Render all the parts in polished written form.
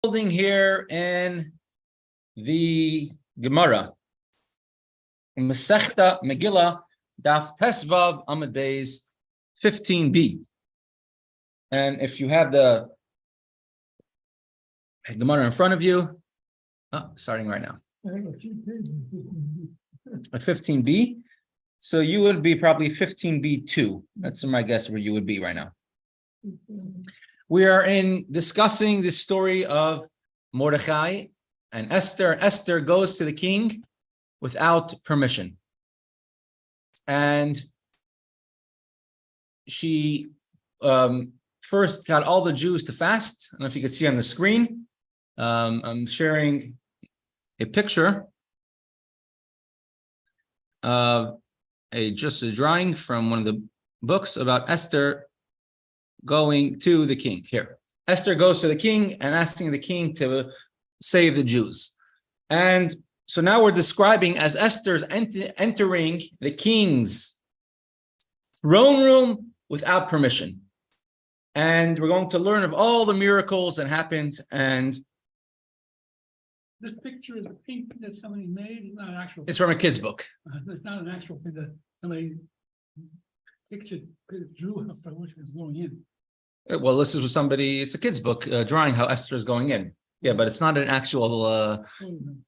Holding here in the Gemara, Mesechta Megillah Daf Tesvav Amud Beis 15b. And if you have the Gemara in front of you, starting right now, 15b. So you would be probably 15b2. That's my guess where you would be right now. We are discussing the story of Mordechai and Esther. Esther goes to the king without permission. And she first got all the Jews to fast. I don't know if you can see on the screen. I'm sharing a picture of just a drawing from one of the books about Esther going to the king. Here, Esther goes to the king and asking the king to save the Jews. And so now we're describing as Esther's entering the king's throne room without permission. And we're going to learn of all the miracles that happened. And this picture is a painting that somebody made. It's not an actual. It's from a kid's book. It's not an actual thing that somebody drew from which was going in. Well, this is somebody. It's a kid's book drawing how Esther is going in. Yeah, but it's not an actual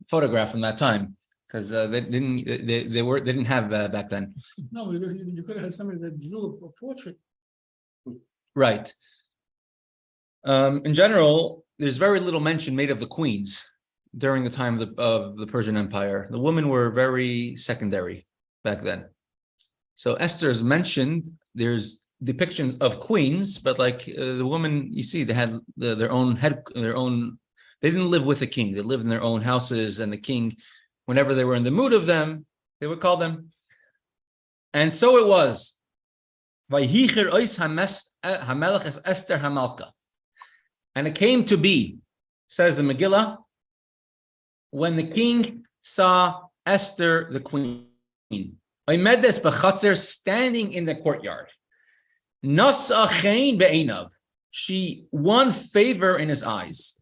photograph from that time because they didn't have back then. No, you could have had somebody that drew a portrait. Right. In general, there's very little mention made of the queens during the time of the Persian Empire. The women were very secondary back then. So Esther is mentioned. There's depictions of queens, but like the women, you see, they had their own head, their own. They didn't live with the king. They lived in their own houses, and the king, whenever they were in the mood of them, they would call them. And so it was. And it came to be, says the Megillah, when the king saw Esther, the queen, standing in the courtyard. She won favor in his eyes.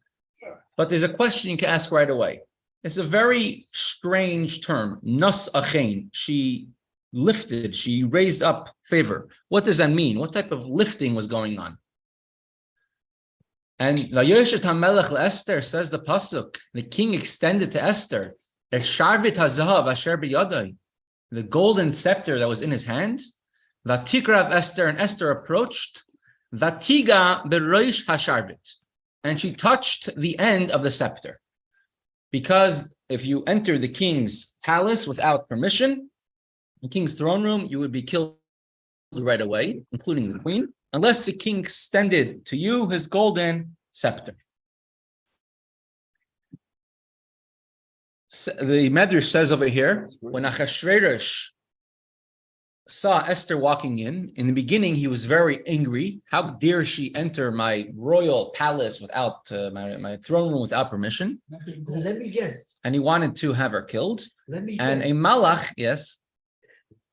But there's a question you can ask right away. It's a very strange term. Nas achein. She lifted, she raised up favor. What does that mean? What type of lifting was going on? And Vayoshet HaMelech Esther, says the pasuk, the king extended to Esther the golden scepter that was in his hand. Vatikrav Esther, and Esther approached. Vatiga beroish hasharvit, and she touched the end of the scepter. Because if you enter the king's palace without permission, the king's throne room, you would be killed right away, including the queen, unless the king extended to you his golden scepter. The Medrash says over here, when Achashverosh saw Esther walking in the beginning, he was very angry. How dare she enter my royal palace without my throne room without permission? Let me guess. And he wanted to have her killed. Let me and guess. a malach, yes.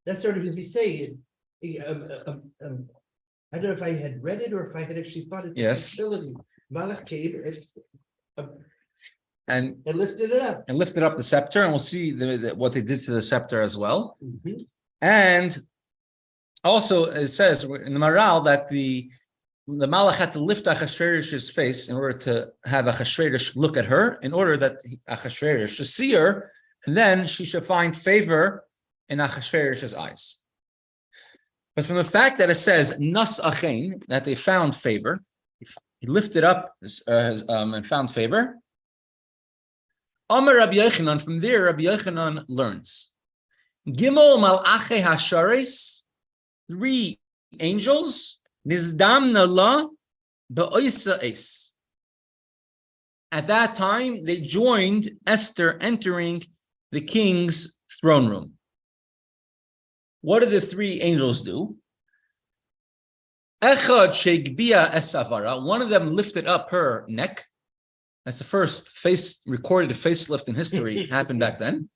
That's sort of as we say. I don't know if I had read it or if I had actually thought it. Yes. Facility. Malach came and lifted it up. And lifted up the scepter, and we'll see what they did to the scepter as well. Mm-hmm. And also it says in the Maral that the Malach had to lift Achashverosh's face in order to have Achashverosh look at her, in order that Achashverosh should see her, and then she should find favor in Achashverosh's eyes. But from the fact that it says Nas Achein, that they found favor, he lifted up and found favor. Amar Rabbi Yochanan, from there Rabbi Yochanan learns. Gimel Malache Hasharis, 3 angels, Nizdamna La Ba'oisa Es. At that time, they joined Esther entering the king's throne room. What did the 3 angels do? Echad Shegbia Esavara, one of them lifted up her neck. That's the first recorded facelift in history, happened back then.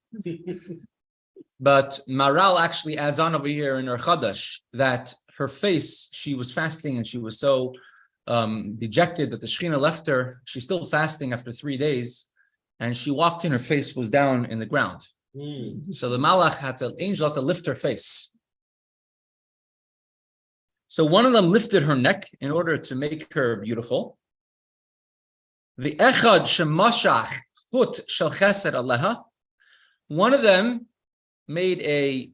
But Maral actually adds on over here in her Chadash that her face, she was fasting and she was so dejected that the Shekhinah left her. She's still fasting after 3 days, and she walked in, her face was down in the ground. So the angel had to lift her face. So one of them lifted her neck in order to make her beautiful. The echad shemashach chut shel chesed aleha. One of them made a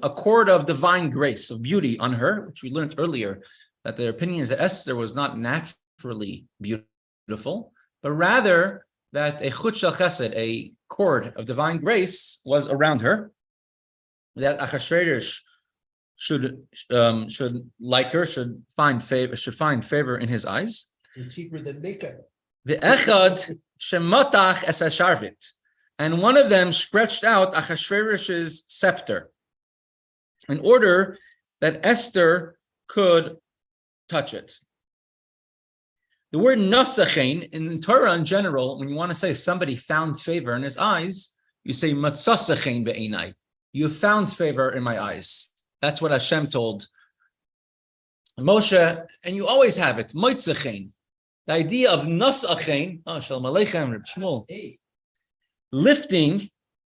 cord of divine grace, of beauty on her, which we learned earlier, that their opinion is that Esther was not naturally beautiful, but rather that a chut shel chesed, a cord of divine grace, was around her, that Achashverosh should like her, should find favor in his eyes. And cheaper than makeup. The echad shematach es hasharvit, and one of them stretched out Achashverosh's scepter in order that Esther could touch it. The word nasachein in Torah in general, when you want to say somebody found favor in his eyes, you say matzasachein be'einai. You found favor in my eyes. That's what Hashem told Moshe, and you always have it. Moitzachein. The idea of nasachein, shalom aleichem, Reb Shmuel. Lifting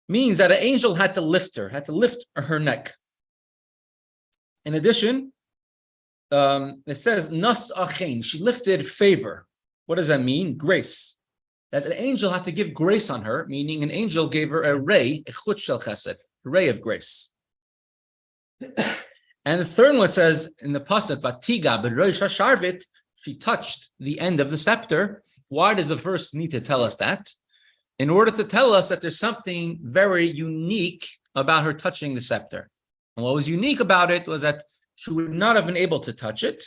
means that an angel had to lift her neck. In addition, it says nas achein. She lifted favor. What does that mean? Grace. That an angel had to give grace on her, meaning an angel gave her a ray, a chut shel chesed, a ray of grace. And the third one says in the pasuk, "Vatiga b'rosh hasharvit," she touched the end of the scepter. Why does the verse need to tell us that? In order to tell us that there's something very unique about her touching the scepter. And what was unique about it was that she would not have been able to touch it,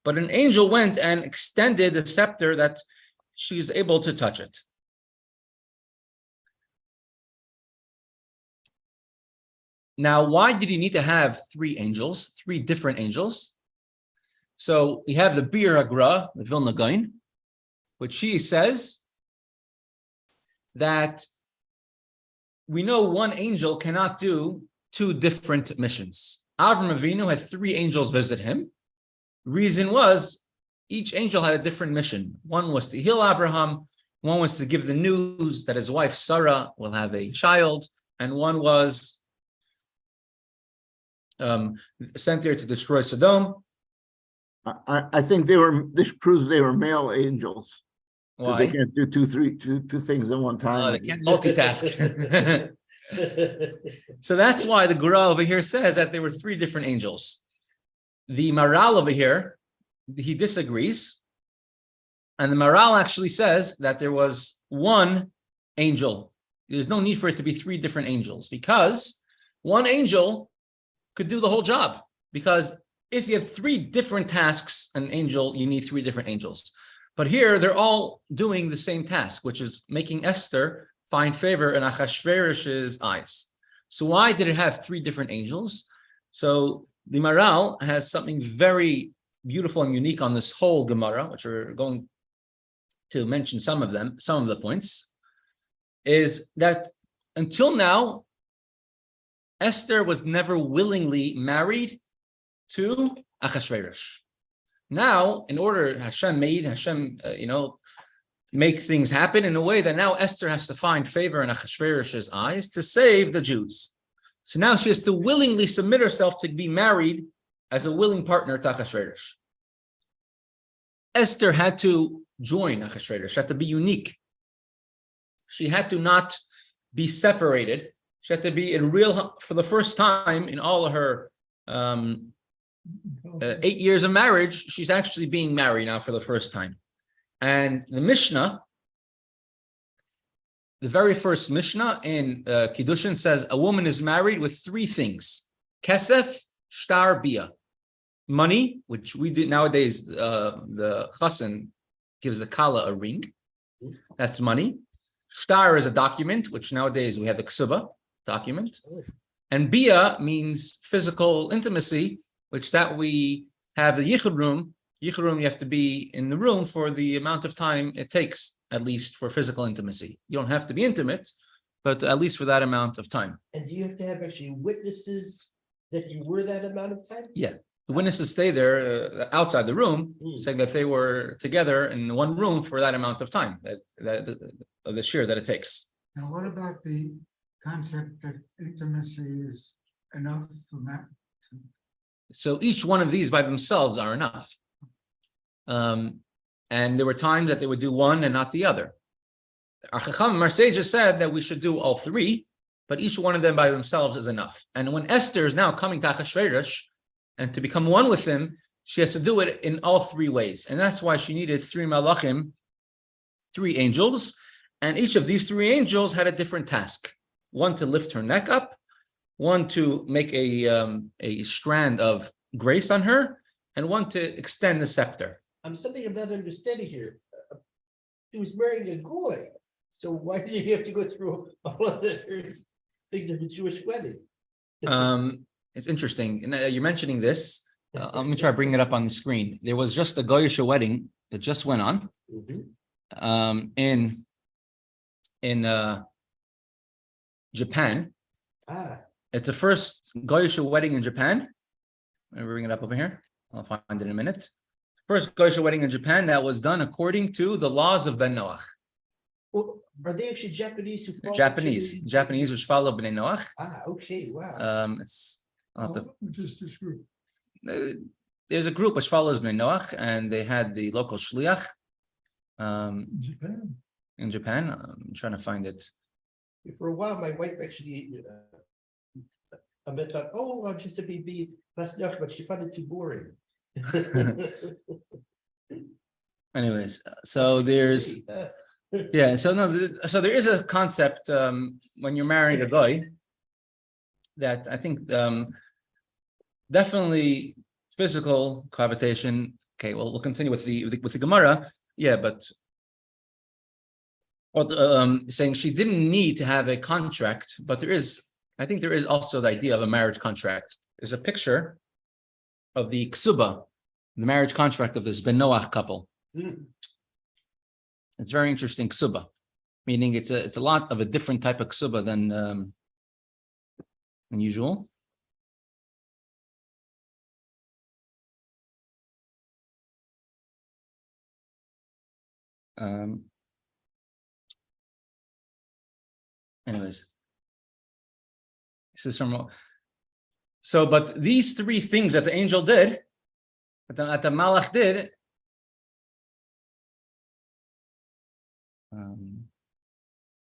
but an angel went and extended the scepter that she's able to touch it. Now, why did you need to have 3 angels, 3 different angels? So we have the Bir Hagra, the Vilna Gaon, which she says that we know one angel cannot do 2 different missions. Avram Avinu had 3 angels visit him. Reason was each angel had a different mission. One was to heal Abraham, one was to give the news that his wife Sarah will have a child, and one was sent there to destroy Sodom. I think this proves they were male angels. Because Why? they can't do two things at one time. They can't multitask. So that's why the Gra over here says that there were 3 different angels. The Maral over here, he disagrees. And the Maral actually says that there was 1 angel. There's no need for it to be 3 different angels, because 1 angel could do the whole job. Because if you have 3 different tasks, an angel, you need 3 different angels. But here, they're all doing the same task, which is making Esther find favor in Achashverosh's eyes. So why did it have 3 different angels? So the Maral has something very beautiful and unique on this whole Gemara, which we're going to mention some of the points, is that until now, Esther was never willingly married to Achashverosh. Now, in order, Hashem make things happen in a way that now Esther has to find favor in Achashverosh's eyes to save the Jews. So now she has to willingly submit herself to be married as a willing partner to Achashverosh. Esther had to join Achashverosh, she had to be unique. She had to not be separated. She had to be for the first time in all of her 8 years of marriage, she's actually being married now for the first time. And the Mishnah, the very first Mishnah in Kiddushin says a woman is married with 3 things: kesef, shtar, bia. Money, which we do nowadays, the chassan gives a kala a ring. That's money. Shtar is a document, which nowadays we have a ksuba document. And bia means physical intimacy, which that we have the yichud room. Yichud room, you have to be in the room for the amount of time it takes, at least for physical intimacy. You don't have to be intimate, but at least for that amount of time. And do you have to have actually witnesses that you were that amount of time? Yeah. The witnesses stay there outside the room, Hmm. saying that they were together in one room for that amount of time, of the shiur that it takes. Now, what about the concept that intimacy is enough for that? So each one of these by themselves are enough. And there were times that they would do one and not the other. Our Chacham, our sages said that we should do all three, but each one of them by themselves is enough. And when Esther is now coming to Achashverosh and to become one with him, she has to do it in all three ways. And that's why she needed three malachim, three angels. And each of these three angels had a different task. One to lift her neck up, one to make a strand of grace on her, and one to extend the scepter. Something I'm not understanding here. She was marrying a goy, so why did you have to go through all of the things of a Jewish wedding? It's interesting. And you're mentioning this. Let me try to bring it up on the screen. There was just a Goyish wedding that just went on in Japan. It's the first Goyish wedding in Japan. Let me bring it up over here. I'll find it in a minute. First Goyish wedding in Japan that was done according to the laws of Ben Noach. Well, are they actually Japanese who follow Japanese which follow Ben Noach. Okay, wow. I'll have to, Just this group. there's a group which follows Ben Noach, and they had the local shliach Japan. in Japan. I'm trying to find it. For a while, my wife actually I thought, oh, I'll just be Pasnach, but she found it too boring. Anyways, so there's so there is a concept when you're marrying a guy that I think definitely physical cohabitation. Okay, well, we'll continue with the Gemara. Yeah, but saying she didn't need to have a contract, but I think there is also the idea of a marriage contract. There's a picture of the ksuba, the marriage contract of this Ben Noach couple. It's very interesting ksuba, meaning it's a lot of a different type of ksuba than usual. Anyways, this is from. So, but these three things that the angel did, that the malach did,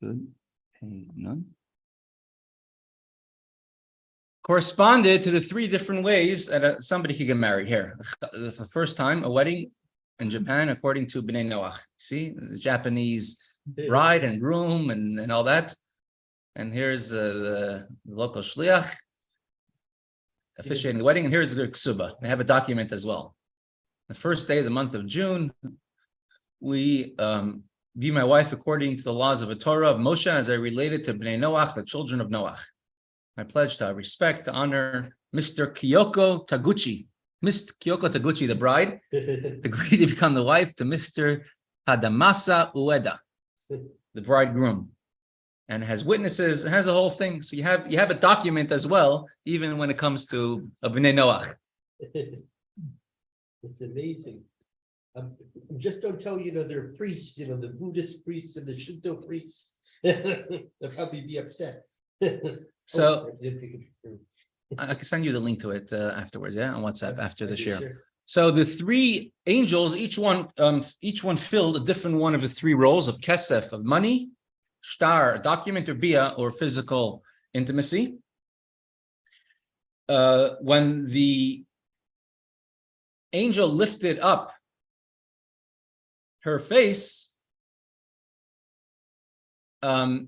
good, hey, none, corresponded to the three different ways that somebody could get married here. The first time, a wedding in Japan, according to Bnei Noach. See, the Japanese bride and groom and all that. And here's the local shliach officiating the wedding, and here's the ksuba. They have a document as well. The first day of the month of June, we view my wife according to the laws of the Torah of Moshe as I related to Bnei Noach, the children of Noach. I pledge to respect, to honor Mr. Kyoko Taguchi. Mr. Kyoko Taguchi, the bride, agreed to become the wife to Mr. Hadamasa Ueda, the bridegroom, and has witnesses, and has a whole thing. So you have a document as well, even when it comes to Bnei Noach. It's amazing. Just don't tell they're priests, the Buddhist priests and the Shinto priests. They'll probably be upset. So I can send you the link to it afterwards, on WhatsApp after the shiur. Sure. So the three angels, each one filled a different one of the three roles of kesef, of money, shtar, document, or bia, or physical intimacy. When the angel lifted up her face, there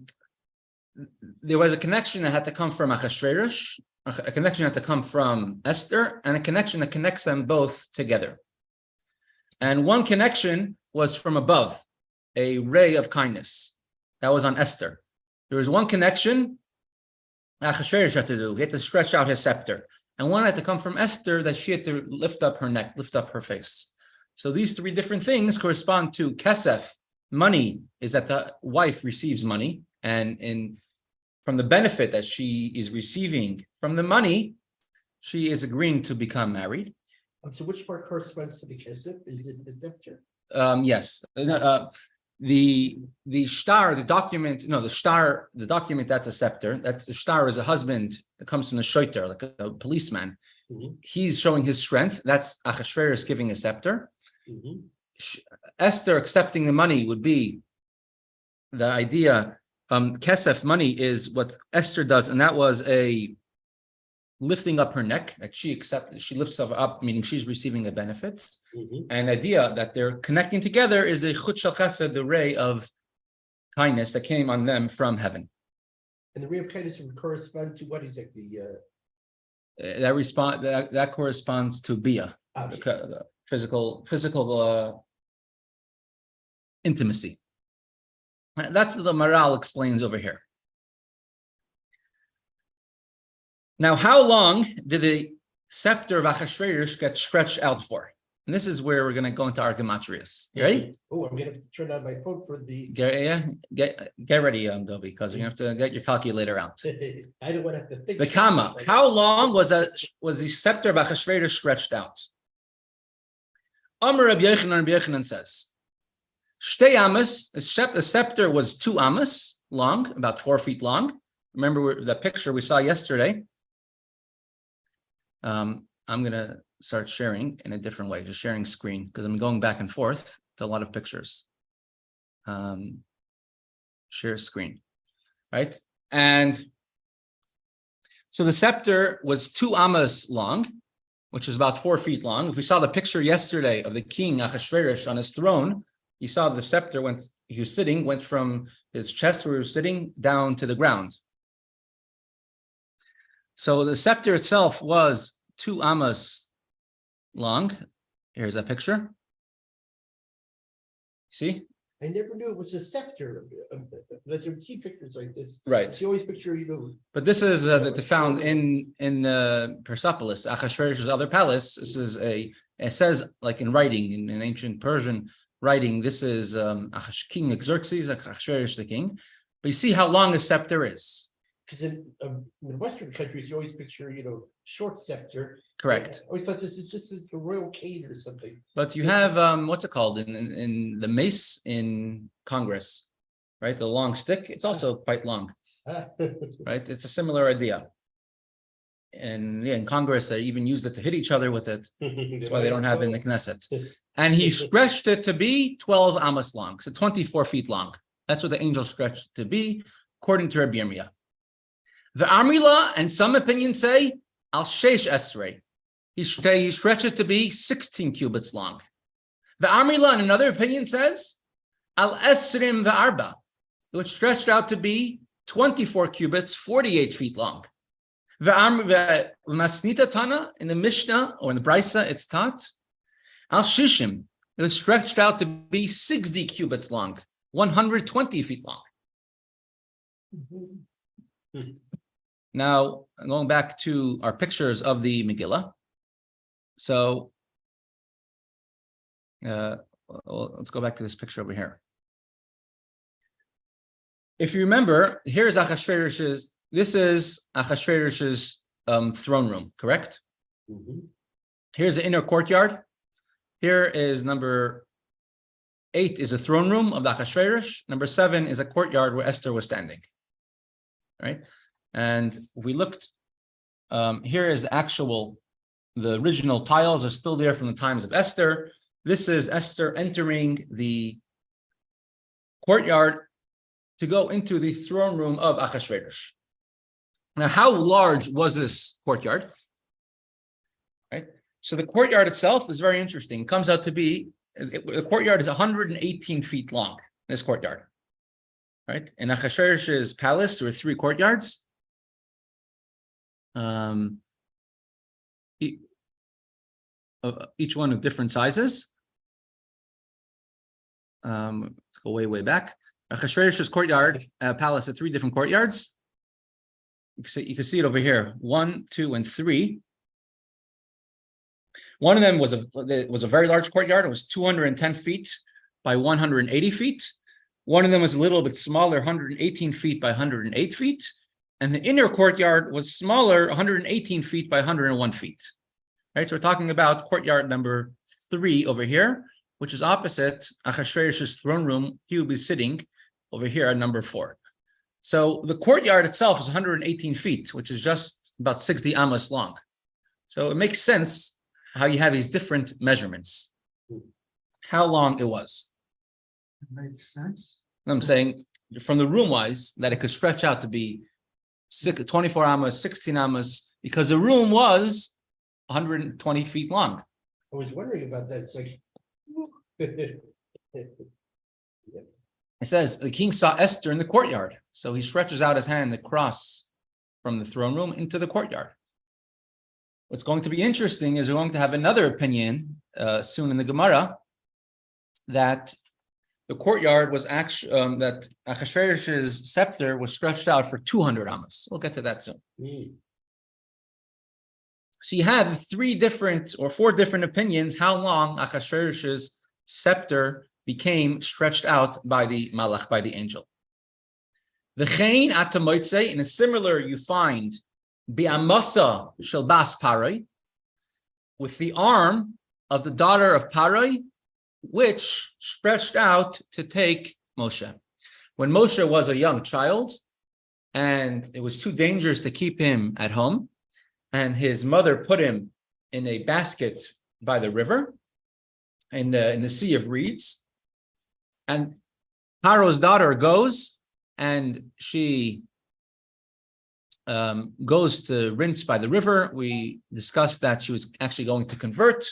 was a connection that had to come from Achashverosh, a connection had to come from Esther, and a connection that connects them both together. And one connection was from above, a ray of kindness. That was on Esther. There was one connection Achashverosh had to do. He had to stretch out his scepter. And one had to come from Esther, that she had to lift up her neck, lift up her face. So these three different things correspond to kesef. Money is that the wife receives money, and from the benefit that she is receiving from the money, She is agreeing to become married. So which part corresponds to the kesef? Is it the scepter? Yes. The shtar, the document, no, the shtar, the document that's a scepter. That's the shtar is a husband. It comes from the shoiter, like a policeman. Mhm. He's showing his strength. That's Achashverosh giving a scepter. Mhm. Esther accepting the money would be the idea. Kesef money is what Esther does, and that was a lifting up her neck. That she lifts her up, meaning she's receiving a benefit. Mhm. And the idea that they're connecting together is a chut shel chesed, the ray of kindness that came on them from heaven. And the ray of kindness would correspond to what exactly? That corresponds to bia, physical intimacy. That's what the Maral explains over here. Now, how long did the scepter of Achashverosh get stretched out for? And this is where we're going to go into our gematrias. You ready? Oh, I'm gonna have to turn on my phone for the. Get ready, Dobie, because you're going to have to get your calculator out. I don't want to have to think. The comma. How long was the scepter of Achashverosh stretched out? Amar Rabbi Yochanan says, Shtei amas, the scepter was 2 amas long, about 4 feet long. Remember the picture we saw yesterday. I'm going to start sharing in a different way, just sharing screen, because I'm going back and forth to a lot of pictures. Share screen, right? And so the scepter was 2 amas long, which is about 4 feet long. If we saw the picture yesterday of the king Achashverosh on his throne, you saw the scepter went from his chest where he was sitting down to the ground. So the scepter itself was 2 amas long. Here's that picture. See? I never knew it was a scepter. Let's see pictures like this. Right. You always picture, But this is that they found in Persepolis, Achashverosh's other palace. This is it says like in writing in ancient Persian writing. This is King Xerxes, Achashverosh the king. But you see how long the scepter is. Because in Western countries, you always picture, short scepter. Correct. I always thought this is just a royal cane or something. But you have what's it called in the mace in Congress, right? The long stick. It's also quite long, right? It's a similar idea. And in Congress, they even used it to hit each other with it. That's why they don't have it in the Knesset. And he stretched it to be 12 amas long, so 24 feet long. That's what the angel stretched it to be, according to Rabbi Yirmiyah. The Amila, and some opinions say, al sheish esrei. He stretched it to be 16 cubits long. The Amila, and another opinion says, al esrim ve'arba, which stretched out to be 24 cubits, 48 feet long. The Masnita Tana, in the Mishnah or in the Brisa, it's taught, al shishim, it was stretched out to be 60 cubits long, 120 feet long. Now, going back to our pictures of the Megillah. So, let's go back to this picture over here. If you remember, here's Achashverosh's, this is Achashverosh's throne room, correct? Mhm. Here's the inner courtyard. Here is number 8 is a throne room of the Achashverosh. Number 7 is a courtyard where Esther was standing, right? And if we looked, here is the original tiles are still there from the times of Esther. This is Esther entering the courtyard to go into the throne room of Achashverosh. Now, how large was this courtyard? Right. So the courtyard itself is very interesting. It comes out to be, the courtyard is 118 feet long, this courtyard. Right. In Achashverosh's palace, there were 3 courtyards. Each one of different sizes. Let's go way back. Achashverosh's courtyard palace had 3 different courtyards. You can see it over here, 1, 2, and 3. One of them was a very large courtyard. It was 210 feet by 180 feet. One of them was a little bit smaller, 118 feet by 108 feet. And the inner courtyard was smaller, 118 feet by 101 feet. Right, so we're talking about courtyard number 3 over here, which is opposite Achashverosh's throne room. He will be sitting over here at number 4. So the courtyard itself is 118 feet, which is just about 60 amos long. So it makes sense how you have these different measurements, how long it was. It makes sense. I'm saying from the room-wise that it could stretch out to be 24 amos, 16 amos, because the room was 120 feet long. I was wondering about that. It's like. It says the king saw Esther in the courtyard. So he stretches out his hand across from the throne room into the courtyard. What's going to be interesting is we're going to have another opinion soon in the Gemara that the courtyard was actually, that Achashverosh's scepter was stretched out for 200 amos. We'll get to that soon. So you have 4 different opinions how long Achashverosh's scepter became stretched out by the malach, by the angel. V'chein atamoitze, in a similar you find bi'amasa shel bas Parai, with the arm of the daughter of Parai, which stretched out to take Moshe. When Moshe was a young child, and it was too dangerous to keep him at home, and his mother put him in a basket by the river, in the Sea of Reeds, and Paro's daughter goes, and she goes to rinse by the river. We discussed that she was actually going to convert.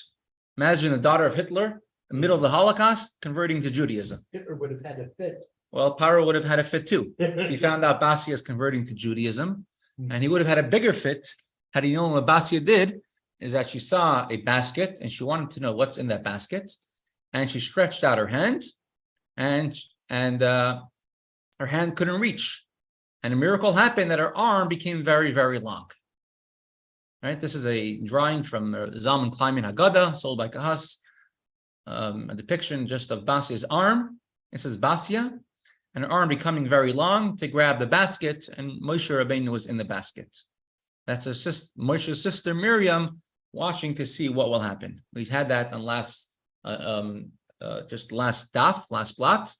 Imagine the daughter of Hitler, in the middle of the Holocaust, converting to Judaism. Hitler would have had a fit. Well, Paro would have had a fit too. He found out Basia is converting to Judaism, and he would have had a bigger fit had he known what Basia did, is that she saw a basket, and she wanted to know what's in that basket, and she stretched out her hand, and her hand couldn't reach. And a miracle happened that her arm became very, very long. Right? This is a drawing from Zalman Kleinman Haggadah, sold by Kahas, a depiction just of Basia's arm. It says Basia, and her arm becoming very long to grab the basket, and Moshe Rabbeinu was in the basket. That's Moshe's sister Miriam watching to see what will happen. We had that on last blot.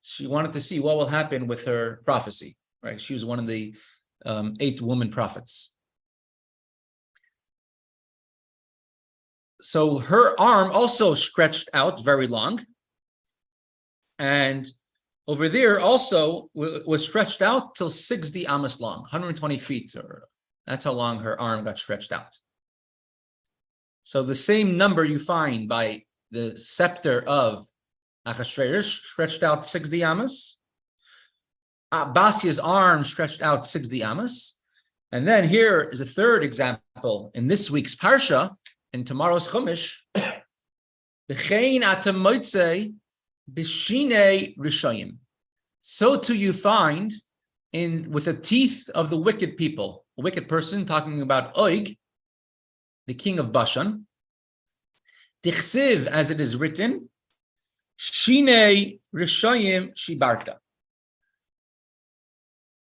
She wanted to see what will happen with her prophecy. Right? She was one of the 8 woman prophets. So her arm also stretched out very long. And over there also was stretched out till 60 amos long, 120 feet. That's how long her arm got stretched out. So the same number you find by the scepter of Achashverosh stretched out 60 amos. Basia's arm stretched out 60 amos. And then here is a third example in this week's Parsha, in tomorrow's Chumash. B'chein atamoitze b'shinei rishayim. So too you find with the teeth of the wicked people, a wicked person, talking about Og, the king of Bashan. Dichsiv, as it is written, Shinei rishayim shibarta.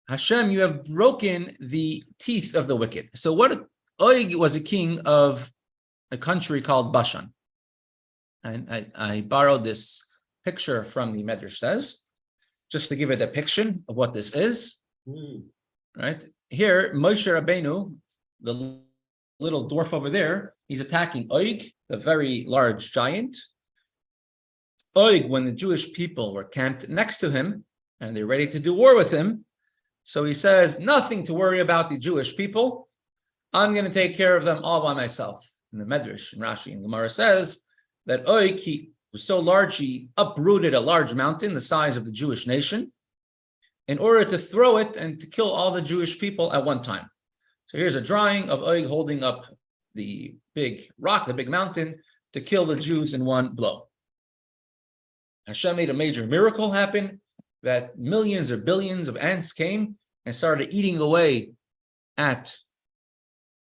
Hashem, you have broken the teeth of the wicked. So Og was a king of a country called Bashan. And I borrowed this picture from the Medrash says, just to give a depiction of what this is. Right? Here, Moshe Rabbeinu, the little dwarf over there, he's attacking Og, the very large giant. Og, when the Jewish people were camped next to him, and they're ready to do war with him, so he says, nothing to worry about the Jewish people. I'm going to take care of them all by myself. In the Medrash, and Rashi and Gemara says that Og, he was so large, he uprooted a large mountain the size of the Jewish nation in order to throw it and to kill all the Jewish people at one time. So here's a drawing of Og holding up the big rock, the big mountain, to kill the Jews in one blow. Hashem made a major miracle happen, that millions or billions of ants came and started eating away at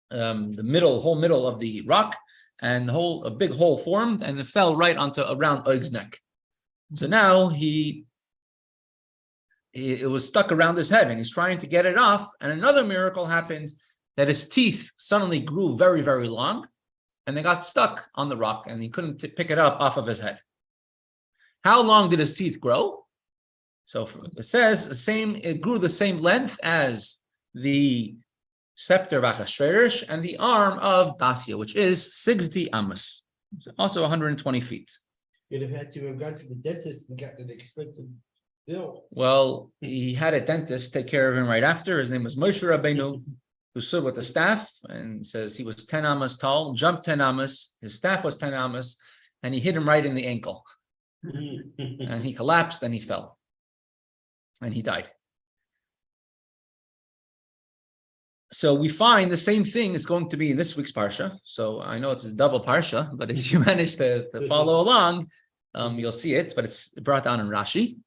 the whole middle of the rock, and a big hole formed, and it fell right around Og's neck. So now he it was stuck around his head and he's trying to get it off. And another miracle happened, that his teeth suddenly grew very, very long and they got stuck on the rock and he couldn't pick it up off of his head. How long did his teeth grow? So it says it grew the same length as the scepter of Achashverosh and the arm of Dacia, which is 60 amos, also 120 feet. You'd have had to have gone to the dentist and gotten an expensive bill. Well, he had a dentist take care of him right after. His name was Moshe Rabbeinu, who stood with the staff and says he was 10 amos tall, jumped 10 amos, his staff was 10 amos, and he hit him right in the ankle. And he collapsed and he fell. And he died. So we find the same thing is going to be in this week's Parsha. So I know it's a double Parsha, but if you manage to follow along, you'll see it, but it's brought down in Rashi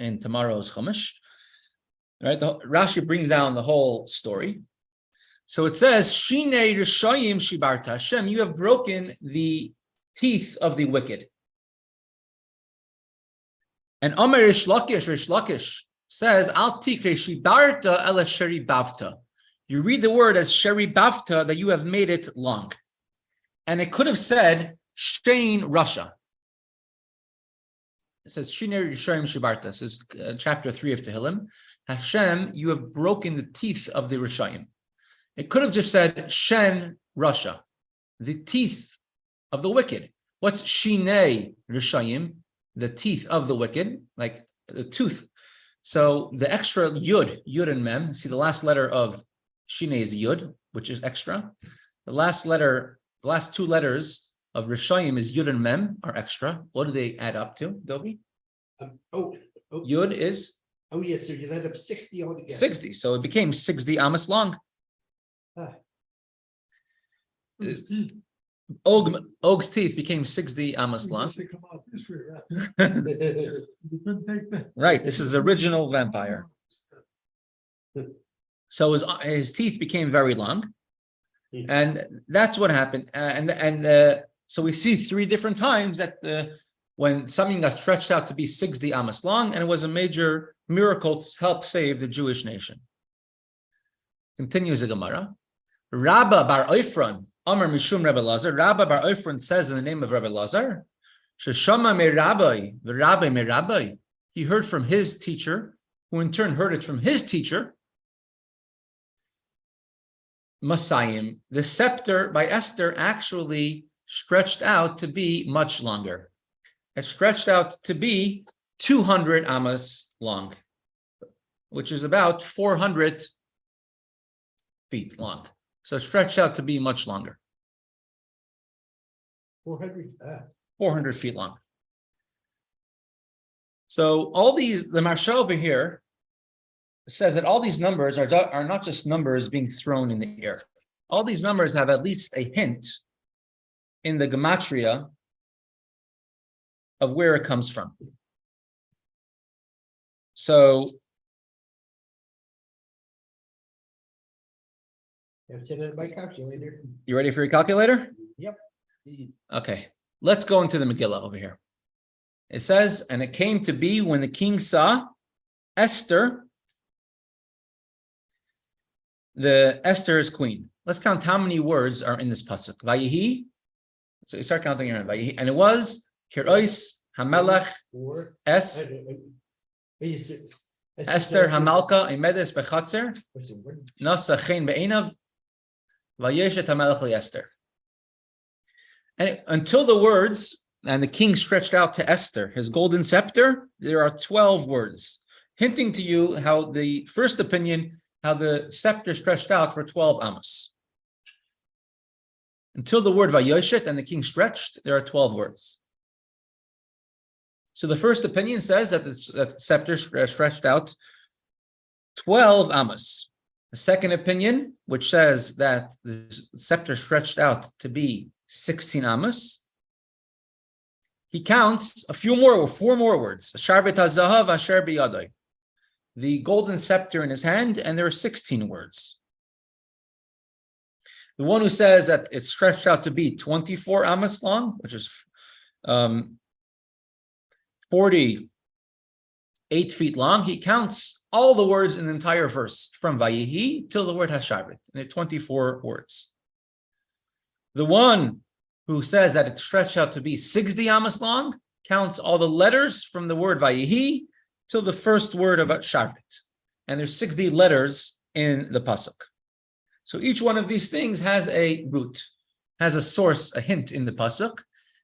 in tomorrow's Chumash. Right? Rashi brings down the whole story. So it says, Shinei Rishayim Shibarta, Hashem, you have broken the teeth of the wicked. And Omer Rish Lakish says, Al Tikre Shibarta Ela Sheri Bavta. You read the word as Sheri Bavta, that you have made it long. And it could have said, Shein Russia. It says, Shinei Rishayim Shibarta. This is chapter 3 of Tehillim. Hashem, you have broken the teeth of the Rishayim. It could have just said, Shen Russia, the teeth of the wicked. What's Shinei Rishayim? The teeth of the wicked, like the tooth. So the extra yud and mem, see the last letter of Shinei is yud, which is extra. The last two letters of Rishayim is yud and mem are extra. What do they add up to, Dobi? Yud is? Oh, yes, so you add up 60 altogether. 60, so it became 60 amos long. Og's teeth became 60 amos long. Right, this is original vampire. So his teeth became very long, and that's what happened. So we see 3 different times that when something got stretched out to be 60 amos long, and it was a major miracle to help save the Jewish nation. Continues the Gemara. Rabba bar Oifron, Amar Mishum Rabbi Lazar. Rabba bar Oifron says in the name of Rabbi Lazar, Sheshama me Rabbi, v'Rabbi me Rabbi. He heard from his teacher, who in turn heard it from his teacher. Masayim, the scepter by Esther actually stretched out to be much longer. It stretched out to be 200 amos long, which is about 400 feet long. So it stretched out to be much longer. 400 feet long. So all these, the Marsha over here says that all these numbers are not just numbers being thrown in the air. All these numbers have at least a hint in the gematria of where it comes from. So I've set it in my calculator. you ready for your calculator? Yep. Okay, let's go into the Megillah over here. It says, and it came to be when the king saw Esther, the Esther is queen. Let's count how many words are in this pasuk. Vayihi. So you start counting around Vayihi, and it was Kirois Hamelech Es Esther Hamalka Imedes Bechatzer Nasa Chen Be'enav Vayeshet Hamelech Esther. And until the words, and the king stretched out to Esther his golden scepter, there are 12 words, hinting to you how the first opinion, how the scepter stretched out for 12 amos. Until the word Vayeshet and the king stretched, there are 12 words. So the first opinion says that the scepter stretched out 12 amos. The second opinion, which says that the scepter stretched out to be 16 amos, he counts four more words. Sharbet hazahav asher biyadai. The golden scepter in his hand, and there are 16 words. The one who says that it's stretched out to be 24 amos long, which is 40 8 feet long. He counts all the words in the entire verse from Vayihi till the word Hashavit. And there are 24 words. The one who says that it stretched out to be 60 amas long counts all the letters from the word Vayihi till the first word of Shavit. And there's 60 letters in the pasuk. So each one of these things has a root, has a source, a hint in the pasuk,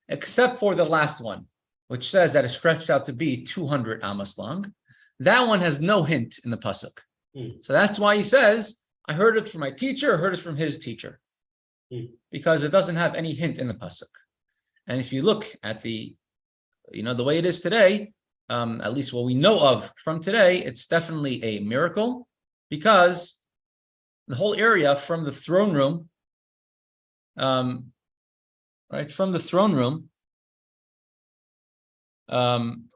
except for the last one, which says that it stretched out to be 200 amas long. That one has no hint in the pasuk. So that's why he says, I heard it from my teacher, I heard it from his teacher. Because it doesn't have any hint in the pasuk. And if you look at the way it is today, at least what we know of from today, it's definitely a miracle, because the whole area from the throne room, from the throne room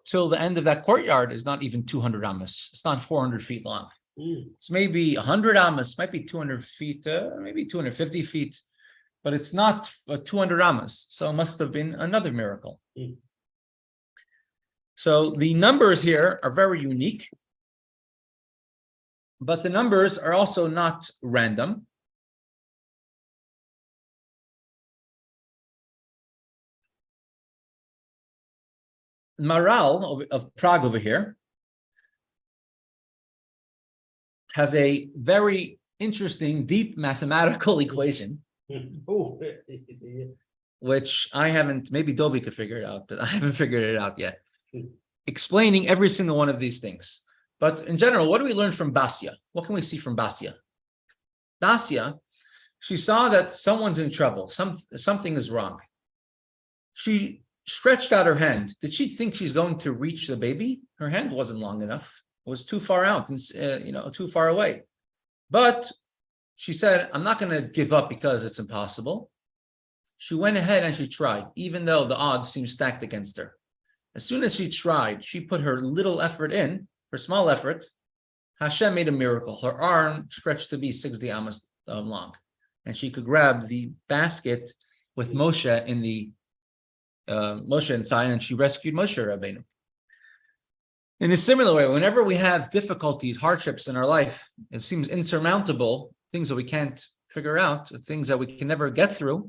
till the end of that courtyard is not even 200 amas. It's not 400 feet long. It's maybe 100 amas, might be 200 feet, maybe 250 feet, but it's not 200 amas. So it must have been another miracle. So the numbers here are very unique, but the numbers are also not random. Maral of Prague over here has a very interesting, deep mathematical equation, which I haven't, maybe Dovi could figure it out, but I haven't figured it out yet, explaining every single one of these things. But in general, what do we learn from Basia? What can we see from Basia? Basia, she saw that someone's in trouble, something is wrong. She stretched out her hand. Did she think she's going to reach the baby? Her hand wasn't long enough. It was too far out, and too far away. But she said, I'm not going to give up because it's impossible. She went ahead and she tried, even though the odds seemed stacked against her. As soon as she tried, she put her little effort in, her small effort. Hashem made a miracle. Her arm stretched to be 60 amas long, and she could grab the basket with Moshe in the Moshe inside, and she rescued Moshe Rabbeinu. In a similar way, whenever we have difficulties, hardships in our life, it seems insurmountable, things that we can't figure out, things that we can never get through.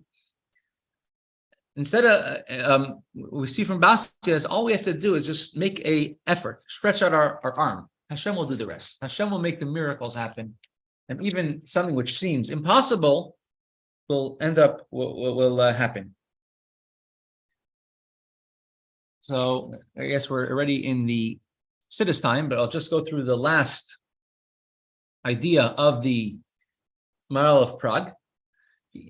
Instead of, we see from Basia is all we have to do is just make an effort, stretch out our arm. Hashem will do the rest. Hashem will make the miracles happen. And even something which seems impossible will happen. So I guess we're already in the Siddur time, but I'll just go through the last idea of the Maral of Prague.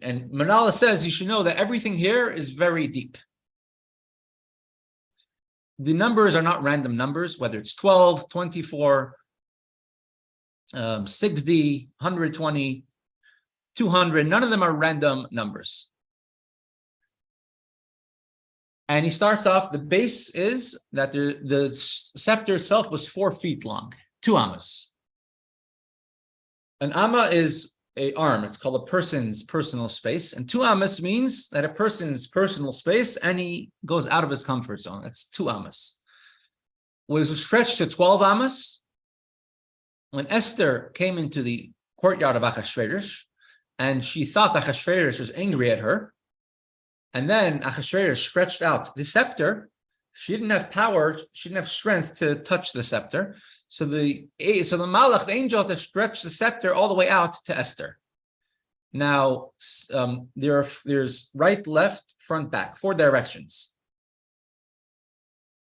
And Maral says you should know that everything here is very deep. The numbers are not random numbers, whether it's 12, 24, 60, 120, 200, none of them are random numbers. And he starts off, the base is that the scepter itself was 4 feet long, 2 amas. An amma is an arm, it's called a person's personal space. And 2 amas means that a person's personal space and he goes out of his comfort zone. That's 2 amas. Was stretched to 12 amas. When Esther came into the courtyard of Achashverosh, and she thought Achashverosh was angry at her, and then Achashverosh stretched out the scepter. She didn't have power, she didn't have strength to touch the scepter. So the Malach, the angel, had to stretch the scepter all the way out to Esther. Now, there's right, left, front, back, 4 directions.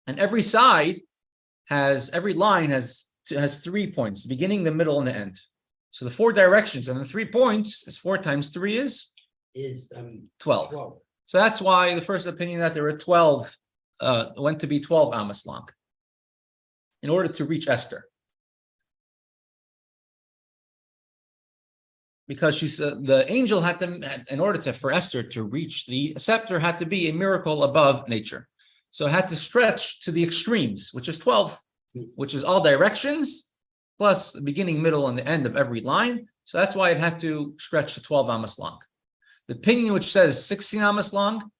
And every line has 3 points, beginning, the middle, and the end. So the 4 directions and the 3 points is 4 times 3 is 12. So that's why the first opinion that there were 12, went to be 12 amas long in order to reach Esther. Because she said the angel had to, for Esther to reach the scepter, had to be a miracle above nature. So it had to stretch to the extremes, which is 12, which is all directions, plus the beginning, middle, and the end of every line. So that's why it had to stretch to 12 amas long. The opinion which says 16 amas long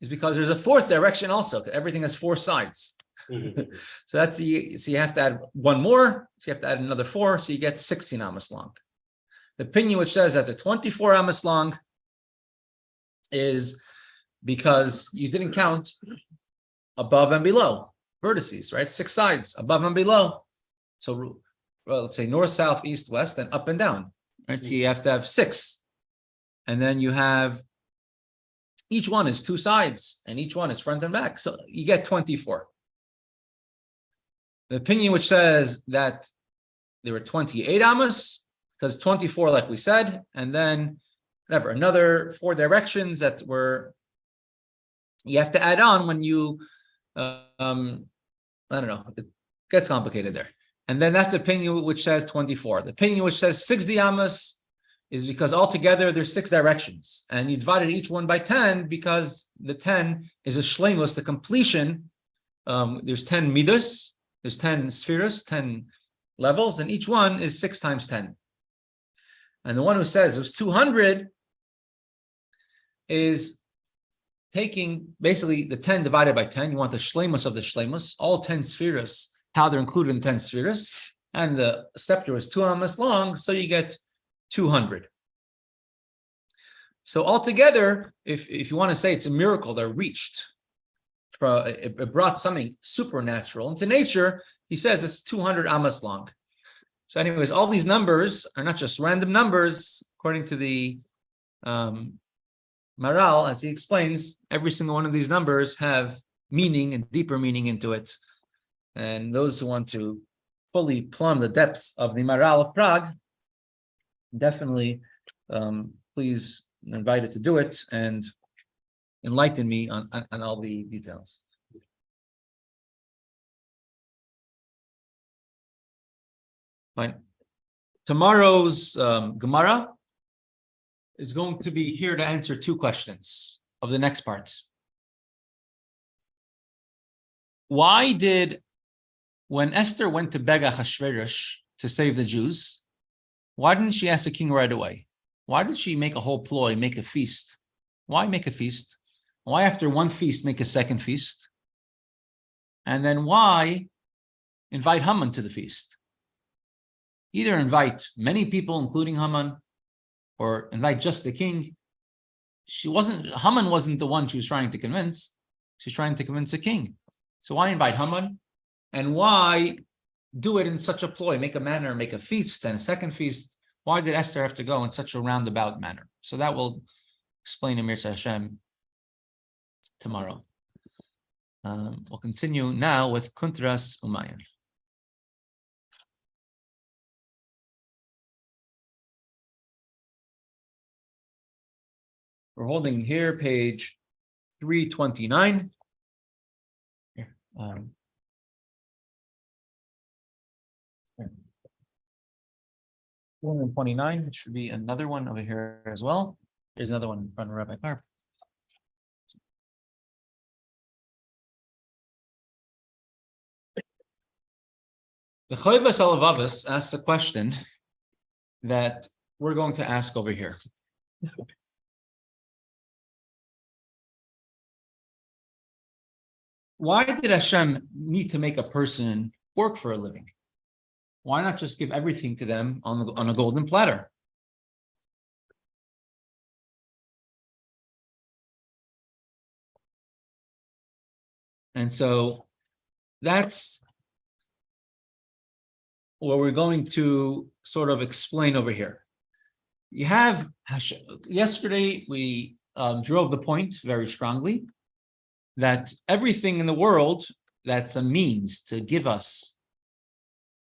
is because there's a 4th direction also. Everything has 4 sides. So that's so you have to add one more, so you have to add another 4, so you get 16 amos long. The opinion which says that the 24 amos long is because you didn't count above and below vertices, right? 6 sides above and below. So let's say north, south, east, west, and up and down, right? So you have to have 6, and then you have each one is 2 sides, and each one is front and back. So you get 24. The opinion which says that there were 28 amos, because 24, like we said, and then whatever, another 4 directions that were, you have to add on when you, I don't know, it gets complicated there. And then that's the opinion which says 24. The opinion which says 60 amos is because altogether there's 6 directions, and you divided each one by 10 because the 10 is a shleimus, the completion. There's 10 midos, there's 10 spheres, 10 levels, and each one is 6 times 10. And the one who says it was 200 is taking basically the 10 divided by 10. You want the shleimus of the shleimus, all 10 spheres, how they're included in 10 spheres, and the scepter is 2 amos long, so you get 200. So altogether, if you want to say it's a miracle that reached, it brought something supernatural into nature, he says it's 200 amos long. So anyways, all these numbers are not just random numbers. According to the Maral, as he explains, every single one of these numbers have meaning and deeper meaning into it. And those who want to fully plumb the depths of the Maral of Prague, definitely please invite it to do it and enlighten me on all the details. Fine. Tomorrow's Gemara is going to be here to answer 2 questions of the next part. Why did, when Esther went to beg Achashverosh to save the Jews, why didn't she ask the king right away? Why did she make a whole ploy, make a feast? Why make a feast? Why after one feast make a second feast? And then why invite Haman to the feast? Either invite many people, including Haman, or invite just the king. Haman wasn't the one she was trying to convince. She's trying to convince the king. So why invite Haman? And why do it in such a ploy? Make a manner, make a feast, and a second feast. Why did Esther have to go in such a roundabout manner? So that will explain Amir Hashem tomorrow. We'll continue now with Kuntres Umaayon. We're holding here page 329. 229. It should be another one over here as well. There's another one in front of Rabbi Carp. The Chaim asks a question that we're going to ask over here. Why did Hashem need to make a person work for a living? Why not just give everything to them on a golden platter? And so that's what we're going to sort of explain over here. You have, yesterday we drove the point very strongly that everything in the world that's a means to give us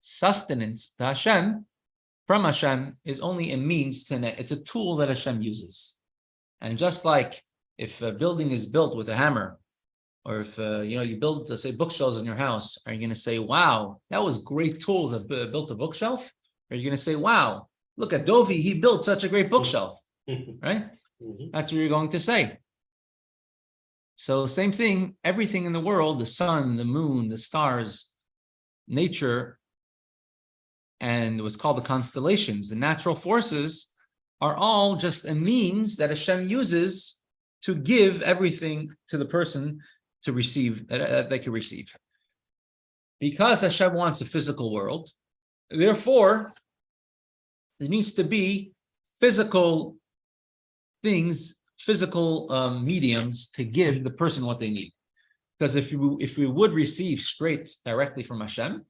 sustenance to Hashem, from Hashem, is only a means to, it's a tool that Hashem uses. And just like if a building is built with a hammer, or if you build, let's say, bookshelves in your house, are you going to say, wow, that was great tools that built a bookshelf? Or are you going to say, wow, look at Dovi, he built such a great bookshelf, right? That's what you're going to say. So same thing, everything in the world, the sun, the moon, the stars, nature, and what's called the constellations, the natural forces, are all just a means that Hashem uses to give everything to the person to receive, that they can receive. because Hashem wants a physical world, therefore, there needs to be physical things, physical mediums to give the person what they need. Because if we would receive straight directly from Hashem,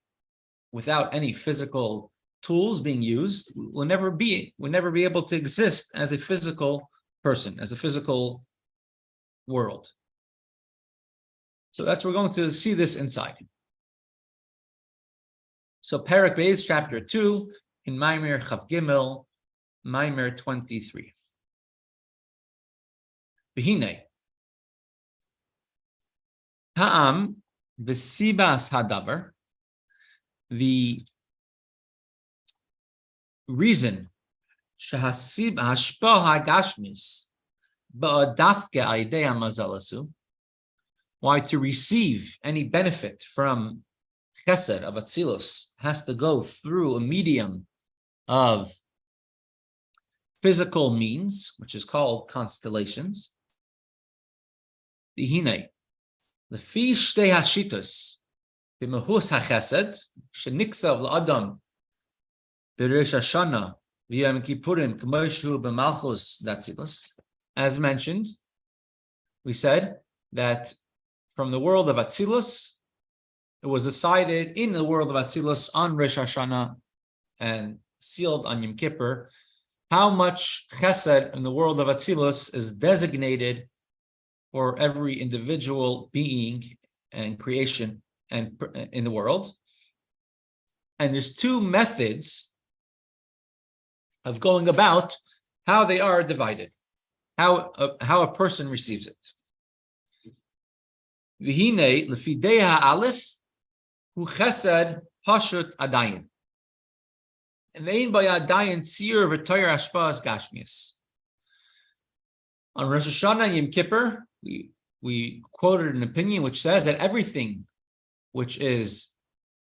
without any physical tools being used, we'll never be able to exist as a physical person, as a physical world. So we're going to see this inside. So Perek Beis, chapter 2, in Maamar Chav Gimel, Maamar 23. Behine. Ta'am v'sibas hadavar. The reason shehasib hashpah hagashmis ba'adafke aidei hamazalasu, why to receive any benefit from chesed of Atzilus has to go through a medium of physical means, which is called constellations. Dihine, the fi shtei hashitas b'mahus hachesed sheniksav la'adam b'reish hashana v'yom kippurim k'moshu b'malchus d'Atzilus. As mentioned, we said that from the world of Atzilus, it was decided in the world of Atzilus on Rosh Hashanah and sealed on Yom Kippur, how much chesed in the world of Atzilus is designated for every individual being and creation and in the world. And there's two methods of going about how they are divided, how a person receives it. V'hinei l'fidei ha'alef hu chesed pashut adayin. And ve'in b'yadayin tzir v'toyer hashpa'as gashmius. On Rosh Hashanah and Yom Kippur, we quoted an opinion which says that everything which is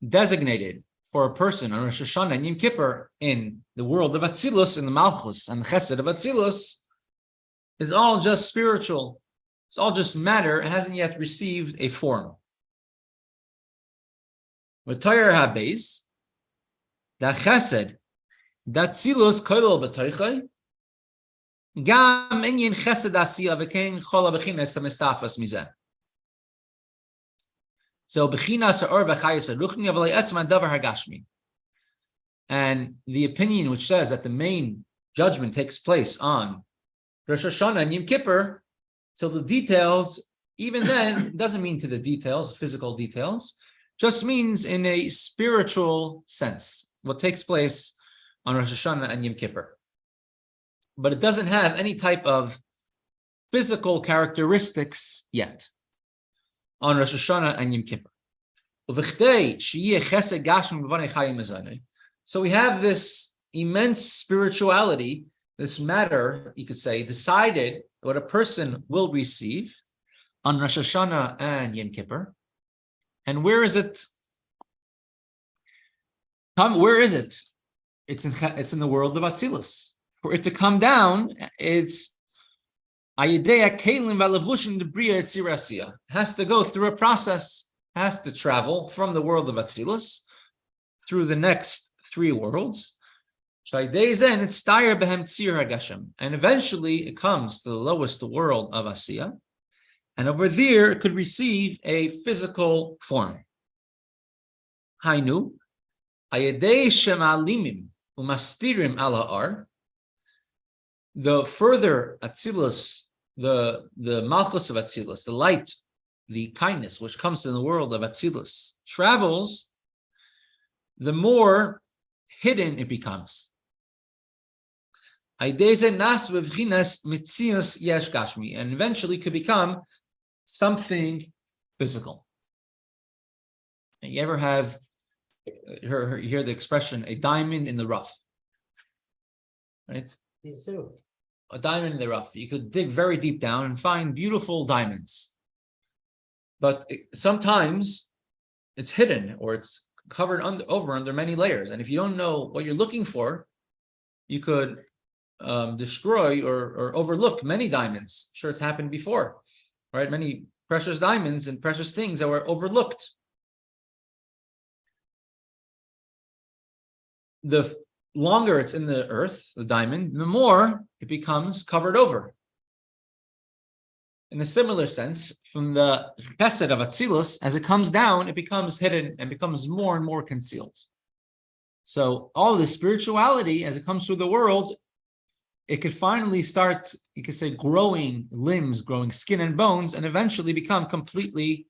designated for a person on Rosh Hashanah and Yom Kippur in the world of Atzilus, in the Malchus and the Chesed of Atzilus, is all just spiritual. It's all just matter. It hasn't yet received a form. Hatzvi-Bais, the Chesed, that Atzilus Kollel b'toichai, gam inyan Chesed asiya v'kein chol ha'bechines hamistafas mizeh. So bechinas ha'or v'chayis ha'ruchni avalei etzman davar hagashmi. And the opinion which says that the main judgment takes place on Rosh Hashanah and Yom Kippur, so the details, even then, doesn't mean to the details, physical details, just means in a spiritual sense, what takes place on Rosh Hashanah and Yom Kippur. But it doesn't have any type of physical characteristics yet on Rosh Hashanah and Yom Kippur. So we have this immense spirituality, this matter, you could say, decided what a person will receive on Rosh Hashanah and Yom Kippur. And where is it? Where is it? It's in the world of Atzilus. For it to come down, it's has to go through a process, has to travel from the world of Atzilus through the next three worlds. And eventually it comes to the lowest world of Asiya. And over there it could receive a physical form. Hainu, the further Atzilus, the Malchus of Atzilus, the light, the kindness which comes in the world of Atzilus travels, the more hidden it becomes. And eventually could become something physical. And you ever hear the expression, a diamond in the rough, right? Yeah, so A diamond in the rough. You could dig very deep down and find beautiful diamonds. But sometimes it's hidden or it's covered under many layers. And if you don't know what you're looking for, you could destroy or overlook many diamonds. Sure, it's happened before, right? Many precious diamonds and precious things that were overlooked. the longer it's in the earth, the diamond, the more it becomes covered over. In a similar sense, from the chesed of Atzilus, as it comes down, it becomes hidden and becomes more and more concealed. So all the spirituality, as it comes through the world, it could finally start, you could say, growing limbs, growing skin and bones, and eventually become completely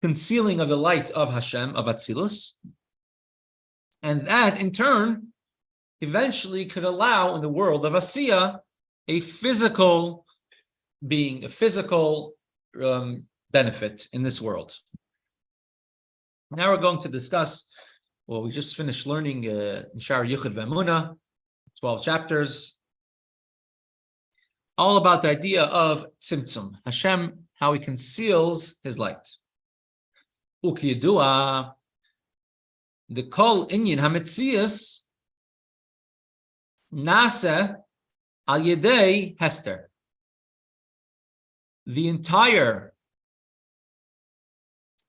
concealing of the light of Hashem, of Atzilus. And that, in turn, eventually could allow, in the world of Asiya, a physical being, a physical benefit in this world. Now we're going to discuss, well, we just finished learning Shiur Yuchid V'Emunah, 12 chapters, all about the idea of tzimtzum, Hashem, how he conceals his light. Ukiyadua, the kol inyan hametzias nasa al yedei hester. The entire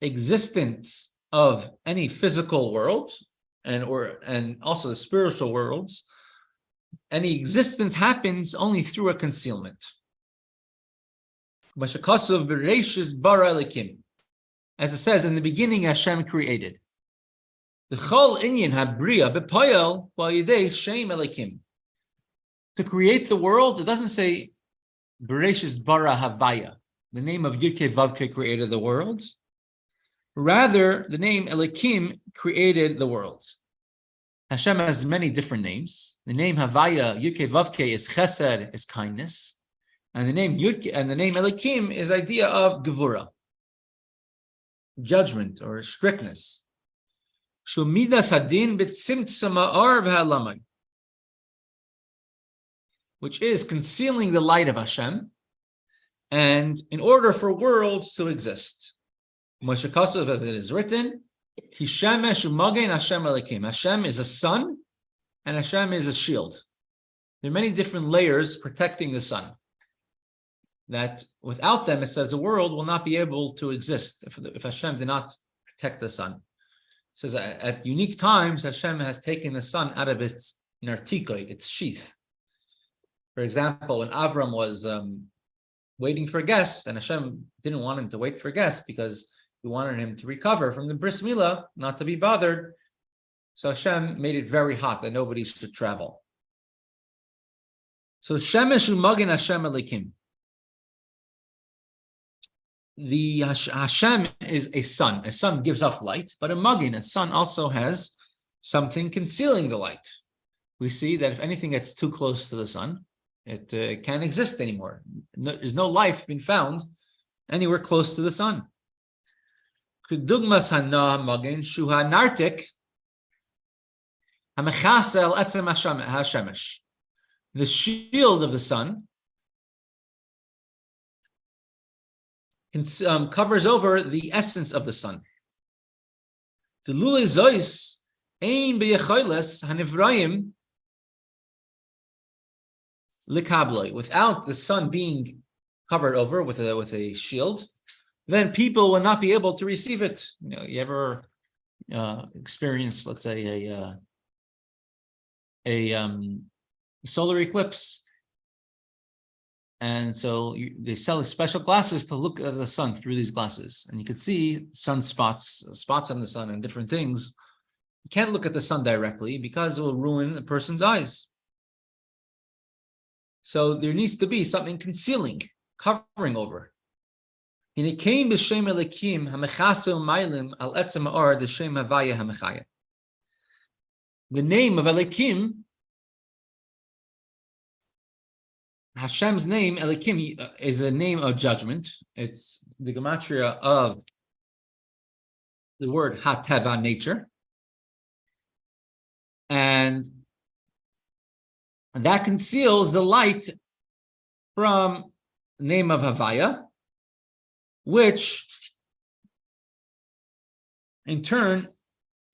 existence of any physical world and also the spiritual worlds, any existence happens only through a concealment. As it says, in the beginning Hashem created. The chol inyan habriya bepoyel ba'yidei shem elikim. To create the world, it doesn't say Bereshis bara havaya. The name of Yudke Vavke created the world. Rather, the name Elikim created the world. Hashem has many different names. The name Havaya, Yudke Vavke, is Chesed, is kindness, and the name Yudke and the name Elikim is idea of Gevura, judgment or strictness. Shumidas hadin b'tzimtzama ar v'halamai, which is concealing the light of Hashem, and in order for worlds to exist. As it is written, Hashem is a sun, and Hashem is a shield. There are many different layers protecting the sun, that without them, it says, the world will not be able to exist if Hashem did not protect the sun. It says at unique times, Hashem has taken the sun out of its nartikoi, its sheath. For example, when Avram was waiting for guests, and Hashem didn't want him to wait for guests because he wanted him to recover from the bris milah, not to be bothered. So Hashem made it very hot that nobody should travel. So Shemesh u'magin Hashem elikim. The Hashem is a sun. A sun gives off light, but a magin, a sun, also has something concealing the light. We see that if anything gets too close to the sun, it can't exist anymore. There's no life being found anywhere close to the sun. The shield of the sun covers over the essence of the sun. Without the sun being covered over with a shield, then people will not be able to receive it. You ever experience, let's say, a solar eclipse, and so they sell special glasses to look at the sun through these glasses, and you can see spots on the sun and different things. You can't look at the sun directly because it will ruin the person's eyes. So there needs to be something concealing, covering over. And it came b'shem elikim hamechasu mailim al etzem or the shem havaya hamechaya. The name of Elikim, Hashem's name Elikim, is a name of judgment. It's the gematria of the word hateva, nature, and that conceals the light from the name of Havaya, which in turn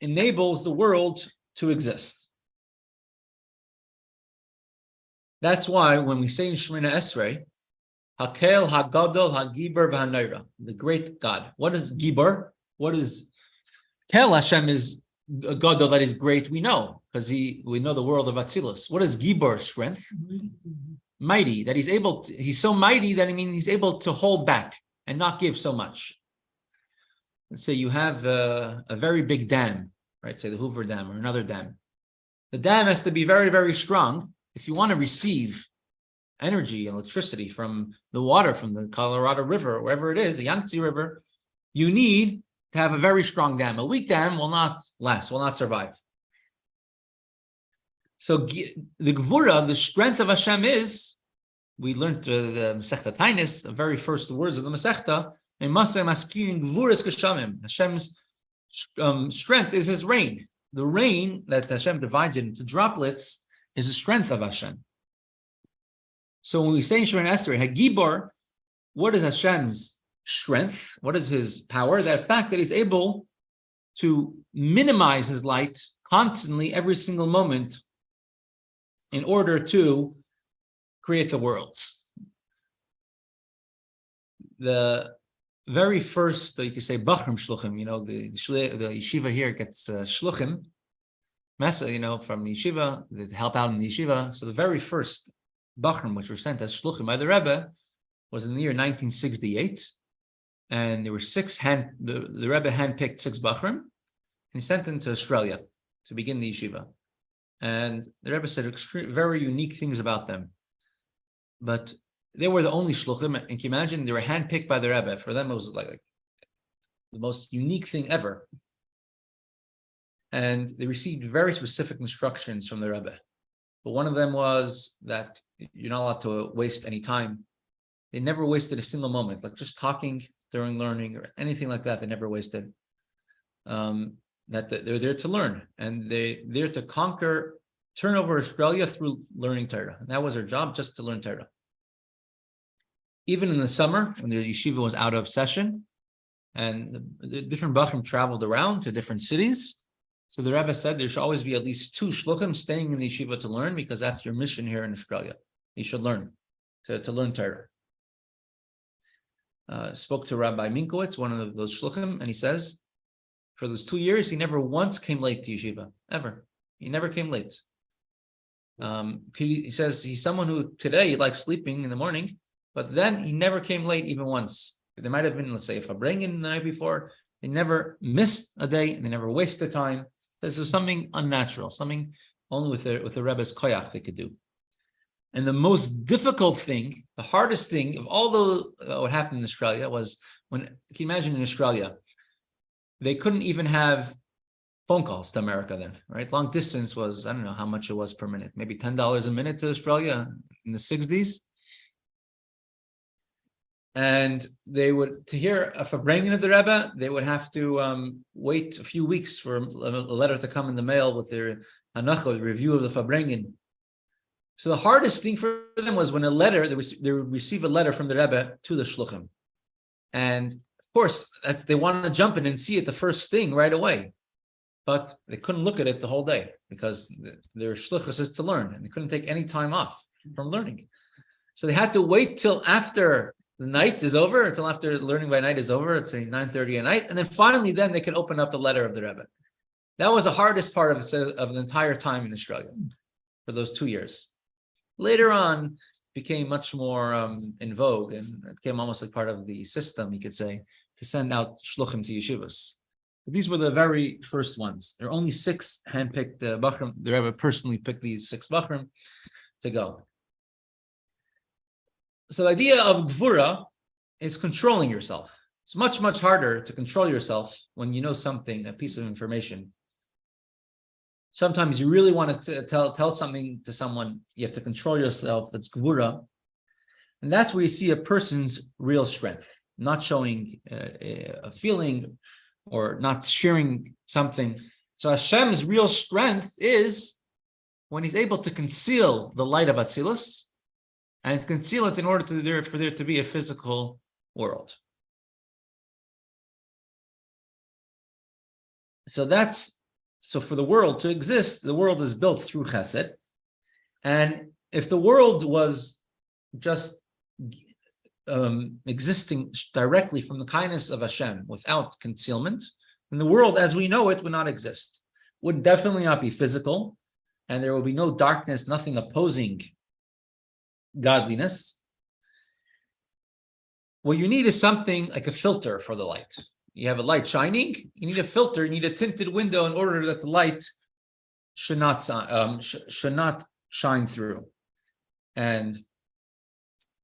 enables the world to exist. That's why when we say in Shemina Esrei, Hakel, Hagadol, Hagibor, V'Hanaira, the great God. What is Gibor? What is Tel? Hashem is Gadol that is great, we know, because we know the world of Atzilus. What is Gibor, strength? Mighty, that he's so mighty that he's able to hold back and not give so much. Let's say you have a very big dam, right? Say the Hoover Dam or another dam. The dam has to be very, very strong if you want to receive energy, electricity from the water, from the Colorado River, or wherever it is, the Yangtze River. You need to have a very strong dam. A weak dam will not last, will not survive. So the Gvura, the strength of Hashem is, we learned the Mesechta Tainis, the very first words of the Mesechta, Hashem's strength is his rain. The rain that Hashem divides into droplets is the strength of Hashem. So when we say in Shiur and Esther, Hagibor, what is Hashem's strength? What is his power? That fact that he's able to minimize his light constantly every single moment in order to create the worlds. The very first, you could say, Bachrim Shluchim, the yeshiva here gets Shluchim, from the yeshiva, that help out in the yeshiva. So the very first Bachrim, which were sent as Shluchim by the Rebbe, was in the year 1968. And there were the Rebbe handpicked 6 Bachrim, and he sent them to Australia to begin the yeshiva. And the Rebbe said very unique things about them. But they were the only shluchim, and can you imagine, they were handpicked by the Rebbe. For them, it was like the most unique thing ever. And they received very specific instructions from the Rebbe. But one of them was that you're not allowed to waste any time. They never wasted a single moment, like just talking during learning or anything like that. They never wasted. That they're there to learn, and they're there to turn over Australia through learning Torah. And that was their job, just to learn Torah. Even in the summer, when the yeshiva was out of session, and the different Bachrim traveled around to different cities, so the Rebbe said there should always be at least 2 shluchim staying in the yeshiva to learn, because that's your mission here in Australia. You should learn, to learn Torah. Spoke to Rabbi Minkowitz, one of those shluchim, and he says, for those 2 years, he never once came late to yeshiva, ever. He never came late. He says he's someone who today likes sleeping in the morning, but then he never came late even once. There might have been, let's say, a farbrengen the night before. They never missed a day, and they never wasted time. This was something unnatural, something only with the Rebbe's koyach they could do. And the most difficult thing, the hardest thing of all what happened in Australia was can you imagine in Australia, they couldn't even have phone calls to America then, right? Long distance was, I don't know how much it was per minute, maybe $10 a minute to Australia in the 60s. And they would, to hear a farbrengen of the Rebbe, they would have to wait a few weeks for a letter to come in the mail with their hanacha, the review of the farbrengen. So the hardest thing for them was when they would receive a letter from the Rebbe to the shluchim. And of course, they wanted to jump in and see it the first thing right away. But they couldn't look at it the whole day because their shluchus is to learn, and they couldn't take any time off from learning. So they had to wait till after the night is over, until after learning by night is over, it's say 9:30 at night, and then finally then they could open up the letter of the Rebbe. That was the hardest part of the entire time in Australia for those 2 years. Later on, it became much more in vogue, and it became almost like part of the system, you could say, to send out shluchim to yeshivas. But these were the very first ones. There are only 6 handpicked Bachrim. The Rebbe personally picked these 6 Bachrim to go. So the idea of Gvura is controlling yourself. It's much, much harder to control yourself when you know something, a piece of information. Sometimes you really want to tell something to someone, you have to control yourself. That's Gvura. And that's where you see a person's real strength, not showing a feeling or not sharing something. So Hashem's real strength is when he's able to conceal the light of Atzilus and conceal it in order for there to be a physical world. So for the world to exist, the world is built through chesed. And if the world was just existing directly from the kindness of Hashem without concealment, then the world as we know it would not exist. would definitely not be physical, and there will be no darkness, nothing opposing godliness. What you need is something like a filter for the light. You have a light shining, you need a filter, you need a tinted window in order that the light should not shine through. And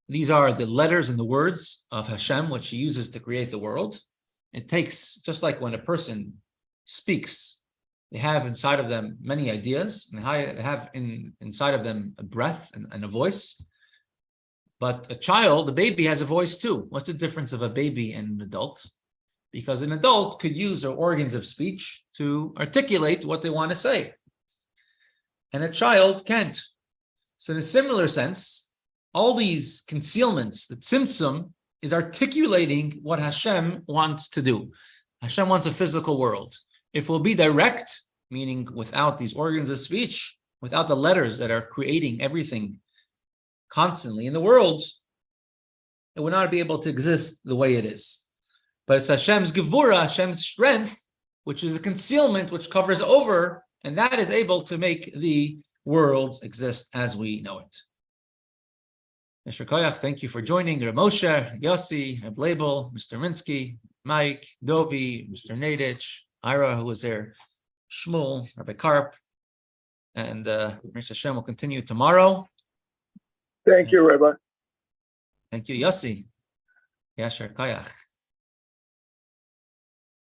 these are the letters and the words of Hashem, which he uses to create the world. It takes, just like when a person speaks, they have inside of them many ideas, and they have inside of them a breath and a voice. But a child, a baby, has a voice too. What's the difference of a baby and an adult? Because an adult could use their organs of speech to articulate what they want to say, and a child can't. So in a similar sense, all these concealments, the tzimtzum, is articulating what Hashem wants to do. Hashem wants a physical world. If we'll be direct, meaning without these organs of speech, without the letters that are creating everything constantly in the world, it would not be able to exist the way it is. But it's Hashem's gevura, Hashem's strength, which is a concealment which covers over, and that is able to make the world exist as we know it. Mr. Koyach, thank you for joining. Reb Moshe, Yossi, Reb Label, Mr. Minsky, Mike, Dovi, Mr. Nadich, Ira, who was there, Shmuel, Rabbi Karp, and Mr. Hashem will continue tomorrow. Thank you, Rabbi. Thank you, Yossi. Yasher Koyach.